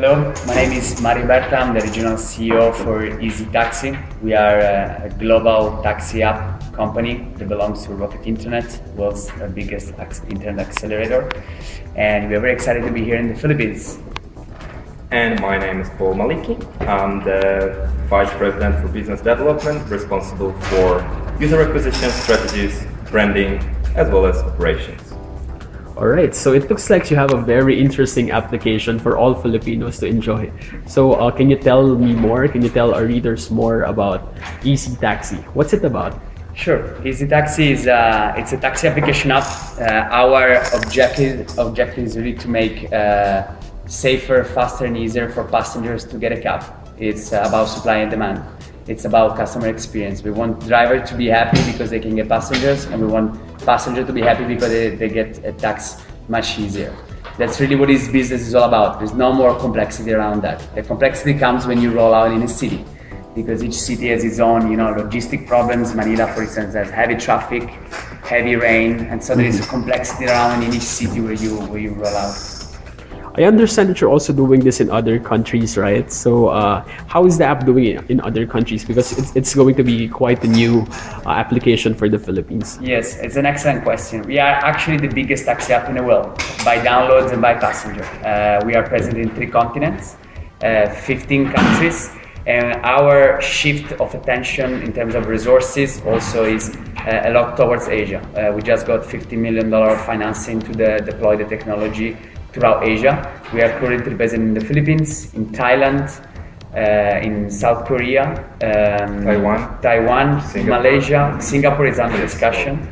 Hello, my name is Mario Berta. I'm the regional CEO for Easy Taxi. We are a global taxi app company that belongs to Rocket Internet, world's biggest internet accelerator. And we're very excited to be here in the Philippines. And my name is Paul Maliki. I'm the Vice President for Business Development, responsible for user acquisition strategies, branding, as well as operations. Alright, so it looks like you have a very interesting application for all Filipinos to enjoy. So can you tell me more? Can you tell our readers more about Easy Taxi? What's it about? Sure. Easy Taxi is it's a taxi application app. Our objective is really to make safer, faster, and easier for passengers to get a cab. It's about supply and demand. It's about customer experience. We want driver to be happy because they can get passengers, and we want passenger to be happy because they get a tax much easier. That's really what this business is all about. There's no more complexity around that. The complexity comes when you roll out in a city, because each city has its own, logistic problems. Manila, for instance, has heavy traffic, heavy rain, and so there is a complexity around in each city where you roll out. I understand that you're also doing this in other countries, right? So how is the app doing it in other countries? Because it's going to be quite a new application for the Philippines. Yes, it's an excellent question. We are actually the biggest taxi app in the world by downloads and by passenger. We are present in 3 continents, 15 countries, and our shift of attention in terms of resources also is a lot towards Asia. We just got $50 million financing to deploy the technology throughout Asia. We are currently present in the Philippines, in Thailand, in South Korea, Taiwan, Malaysia. Singapore is under discussion.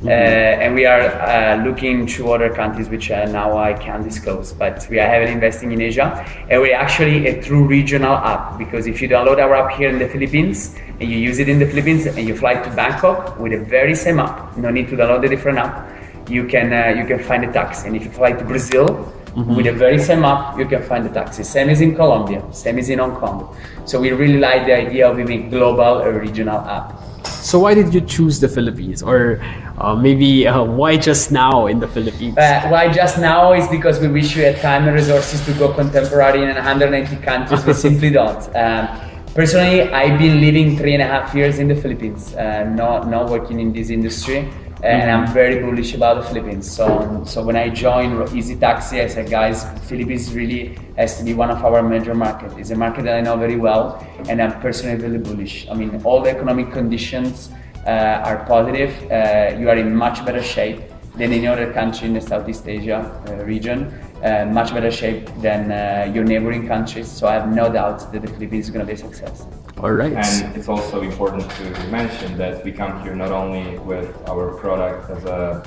And we are looking to other countries which now I can't disclose, but we are heavily investing in Asia. And we're actually a true regional app, because if you download our app here in the Philippines and you use it in the Philippines and you fly to Bangkok with the very same app, no need to download a different app, you can find a taxi. And if you fly to Brazil with the very same app, you can find a taxi. Same as in Colombia, same as in Hong Kong. So we really like the idea of being a global or regional app. So why did you choose the Philippines? Or maybe why just now in the Philippines? Why just now is because we wish we had time and resources to go contemporary in 190 countries. We simply don't. Personally, I've been living 3.5 years in the Philippines, not working in this industry. And I'm very bullish about the Philippines. So when I joined Easy Taxi, I said, guys, Philippines really has to be one of our major markets. It's a market that I know very well, and I'm personally really bullish. I mean, all the economic conditions are positive. You are in much better shape than any other country in the Southeast Asia region, much better shape than your neighboring countries. So I have no doubt that the Philippines is going to be a success. All right. And it's also important to mention that we come here not only with our product as a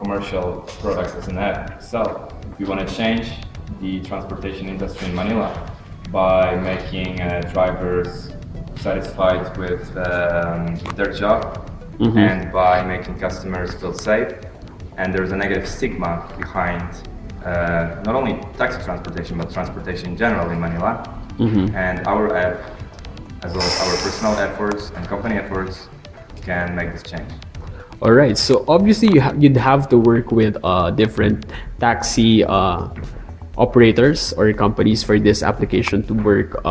commercial product, as an app itself. We want to change the transportation industry in Manila by making drivers satisfied with their job and by making customers feel safe. And there's a negative stigma behind not only taxi transportation, but transportation in general in Manila. And our app, as well as our personal efforts and company efforts, can make this change. All right. So obviously you'd have to work with different taxi operators or companies for this application to work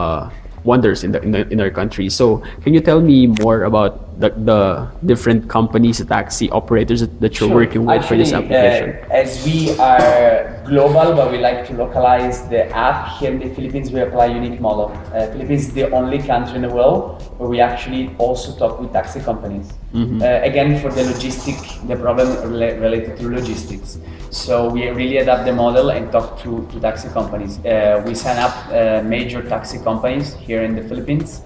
wonders in our country. So can you tell me more about the different companies, taxi operators that you're working with for this application? As we are global, but we like to localize the app, here in the Philippines we apply a unique model. Philippines is the only country in the world where we actually also talk with taxi companies. Again, for the problem related to logistics. So we really adapt the model and talk to taxi companies. We sign up major taxi companies here in the Philippines.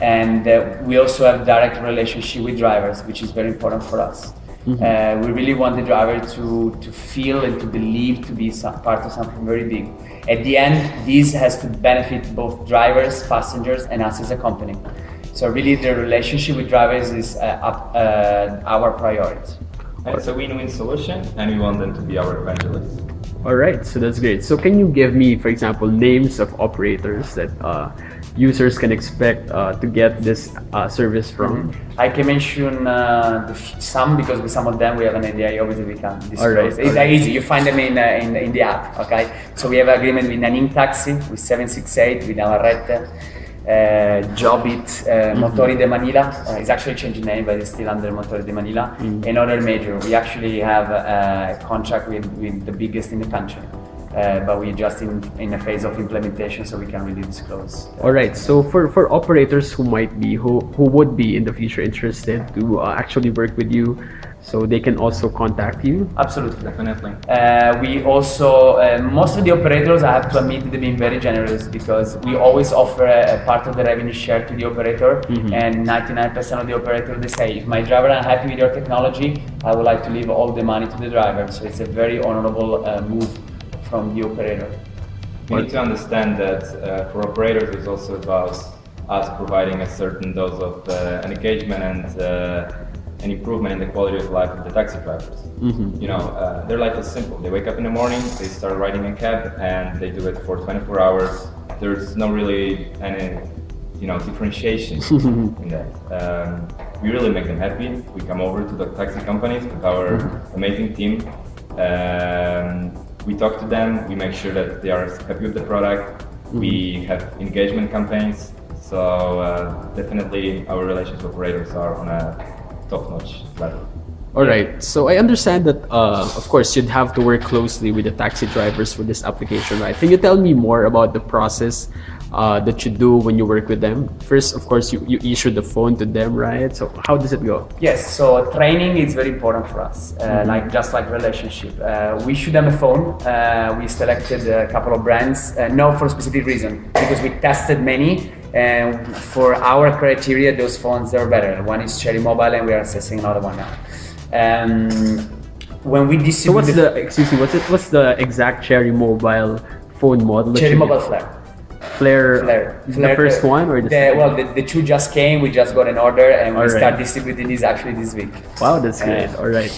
And we also have direct relationship with drivers, which is very important for us. We really want the driver to feel and to believe to be part of something very big. At the end, this has to benefit both drivers, passengers, and us as a company. So really the relationship with drivers is our priority. And it's a win-win solution, and we want them to be our evangelists. All right, so that's great. So can you give me, for example, names of operators that users can expect to get this service from? I can mention some, because with some of them we have an NDA. Obviously, we can disclose. It's easy. You find them in the app. Okay. So we have an agreement with Nanin Taxi, with 768, with Navarrete, Jobit, Motori de Manila. It's actually changing name, but it's still under Motori de Manila. And other major. We actually have a contract with the biggest in the country. But we're just in a phase of implementation, so we can really disclose. All right. So for operators who would be in the future interested to actually work with you, so they can also contact you. Absolutely, Definitely. We also most of the operators, I have to admit, they've been very generous, because we always offer a part of the revenue share to the operator, and 99% of the operators, they say, if my driver are happy with your technology, I would like to leave all the money to the driver. So it's a very honorable move from the operator. We need to understand that for operators, it's also about us providing a certain dose of engagement and an improvement in the quality of life of the taxi drivers. You know, their life is simple. They wake up in the morning, they start riding a cab, and they do it for 24 hours. There's no really any, you know, differentiation in that. We really make them happy. We come over to the taxi companies with our amazing team. We talk to them, we make sure that they are happy with the product, we have engagement campaigns, so definitely our relations with operators are on a top-notch level. All right, so I understand that of course you'd have to work closely with the taxi drivers for this application, right? Can you tell me more about the process that you do when you work with them? First, of course, you issue the phone to them, right? So how does it go? Yes, so training is very important for us, just like relationship. We issue them a phone. We selected a couple of brands, not for a specific reason, because we tested many, and for our criteria, those phones are better. One is Cherry Mobile, and we are assessing another one now. When we distribute, so what's the exact Cherry Mobile phone model? Cherry Mobile Flare. Flare, the first one, or the two just came. We just got an order, and we start distributing this actually this week. Wow, that's great. All right.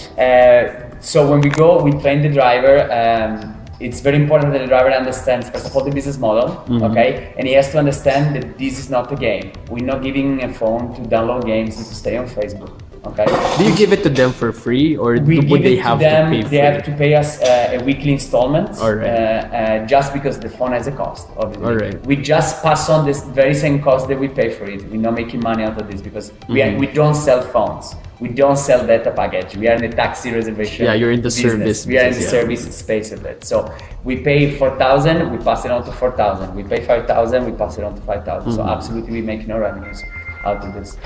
So when we go, we train the driver. It's very important that the driver understands, first of all, the business model, okay? And he has to understand that this is not a game. We're not giving a phone to download games and to stay on Facebook, okay? Do you give it to them for free, or would they have to pay for it? They have to pay us a weekly installment, just because the phone has a cost, obviously. All right. We just pass on this very same cost that we pay for it. We're not making money out of this, because we don't sell phones. We don't sell data package. We are in the taxi reservation. Yeah, you're in the business. service. We are in the service space of it. So we pay 4,000, we pass it on to 4,000. We pay 5,000, we pass it on to 5,000. So absolutely, we make no revenues out of this.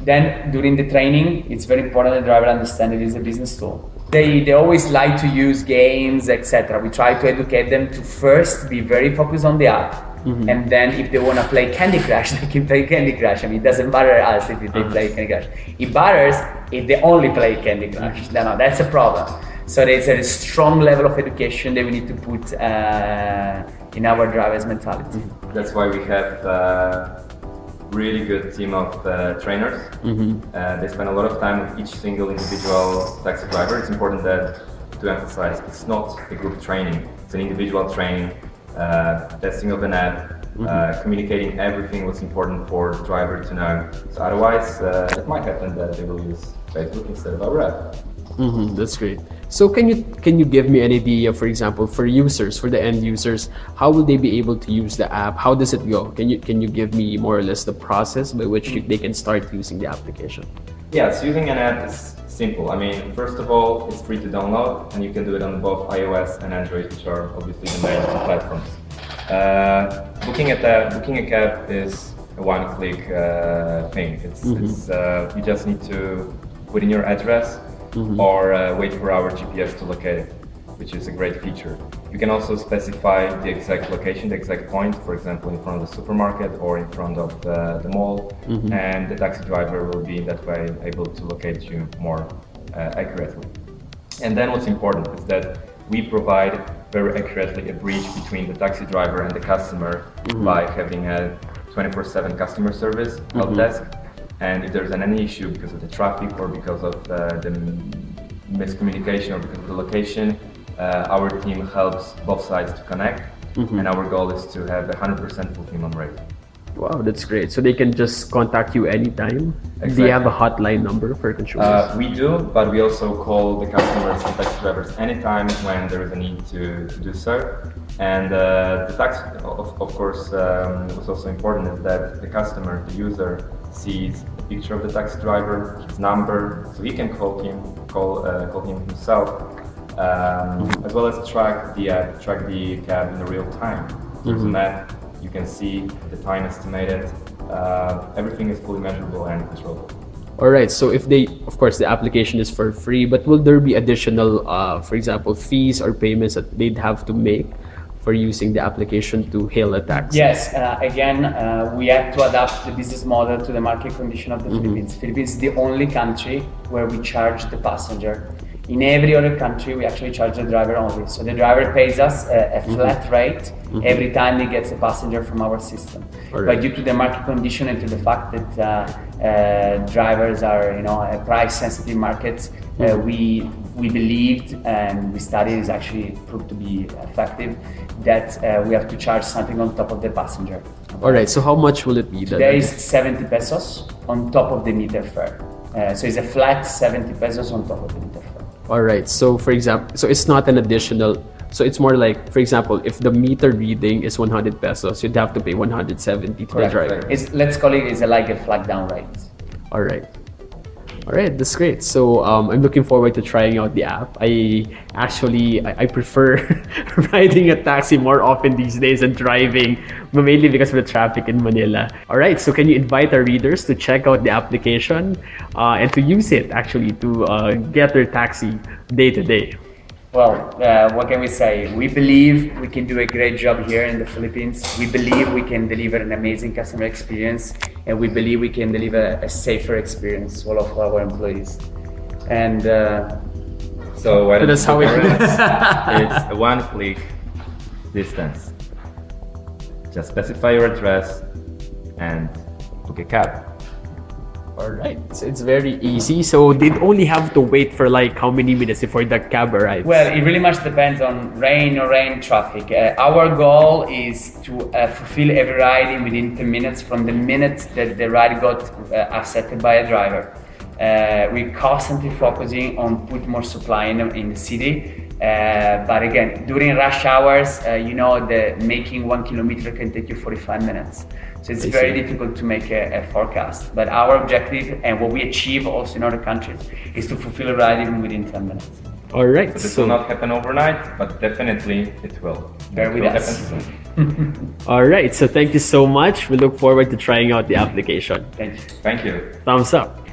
Then during the training, it's very important that the driver understand it is a business tool. They always like to use games, etc. We try to educate them to first be very focused on the app. And then if they want to play Candy Crush, they can play Candy Crush. I mean, it doesn't bother us if they play Candy Crush. It bothers if they only play Candy Crush. No, that's a problem. So there's a strong level of education that we need to put in our driver's mentality. That's why we have really good team of trainers. They spend a lot of time with each single individual taxi driver. It's important to emphasize it's not a group training, it's an individual training, testing of an app, communicating everything what's important for the driver to know. So otherwise, it might happen that they will use Facebook instead of our app. That's great. So can you give me an idea, for example, for users, for the end users, how will they be able to use the app? How does it go? Can you give me more or less the process by which they can start using the application? Yes, using an app is simple. I mean, first of all, it's free to download, and you can do it on both iOS and Android, which are obviously the main two platforms. Booking a cab is a one-click thing. You just need to put in your address or wait for our GPS to locate it, which is a great feature. You can also specify the exact location, the exact point, for example, in front of the supermarket or in front of the mall, and the taxi driver will be that way able to locate you more accurately. And then what's important is that we provide very accurately a bridge between the taxi driver and the customer by having a 24/7 customer service help desk. And if there's any issue because of the traffic or because of the miscommunication or because of the location, our team helps both sides to connect, and our goal is to have a 100% fulfillment rate. Wow, that's great. So they can just contact you anytime. Exactly. Do you have a hotline number for consumers? We do, but we also call the customers and taxi drivers anytime when there is a need to do so. And the tax, of course, what's also important is that the customer, the user, sees a picture of the taxi driver, his number, so he can call him himself, as well as track the cab in real time. There's an app, you can see the time estimated. Everything is fully measurable and controllable. All right. So if of course, the application is for free, but will there be additional, for example, fees or payments that they'd have to make for using the application to hail a taxi? Yes. Again, we have to adapt the business model to the market condition of the Philippines. Philippines is the only country where we charge the passenger. In every other country, we actually charge the driver only. So the driver pays us a flat rate every time he gets a passenger from our system. Right. But due to the market condition and to the fact that drivers are, a price-sensitive market, we believed and we studied, is actually proved to be effective, that we have to charge something on top of the passenger. All right. So how much will it be? There is 70 pesos on top of the meter fare. So it's a flat 70 pesos on top of the meter fare. All right. So for example, so it's not an additional. So it's more like, for example, if the meter reading is 100 pesos, you'd have to pay 170 to the driver. Let's call it like a flag down rate. All right. All right, that's great. So I'm looking forward to trying out the app. I prefer riding a taxi more often these days than driving, but mainly because of the traffic in Manila. All right, so can you invite our readers to check out the application and to use it actually to get their taxi day to day? Well, what can we say? We believe we can do a great job here in the Philippines. We believe we can deliver an amazing customer experience, and we believe we can deliver a safer experience to all of our employees. And so why that's how it is. It's a one-click distance. Just specify your address and book a cab. All right, so it's very easy. So they'd only have to wait for like how many minutes before the cab arrives? Well, it really much depends on rain or rain traffic. Our goal is to fulfill every ride in within 10 minutes from the minute that the ride got accepted by a driver. We're constantly focusing on put more supply in the city. But again, during rush hours, making 1 kilometer can take you 45 minutes. So it's very difficult to make a forecast. But our objective and what we achieve also in other countries is to fulfill a ride even within 10 minutes. All right. So this will not happen overnight, but definitely it will. Bear with us. All right. So thank you so much. We look forward to trying out the application. Thank you. Thank you. Thumbs up.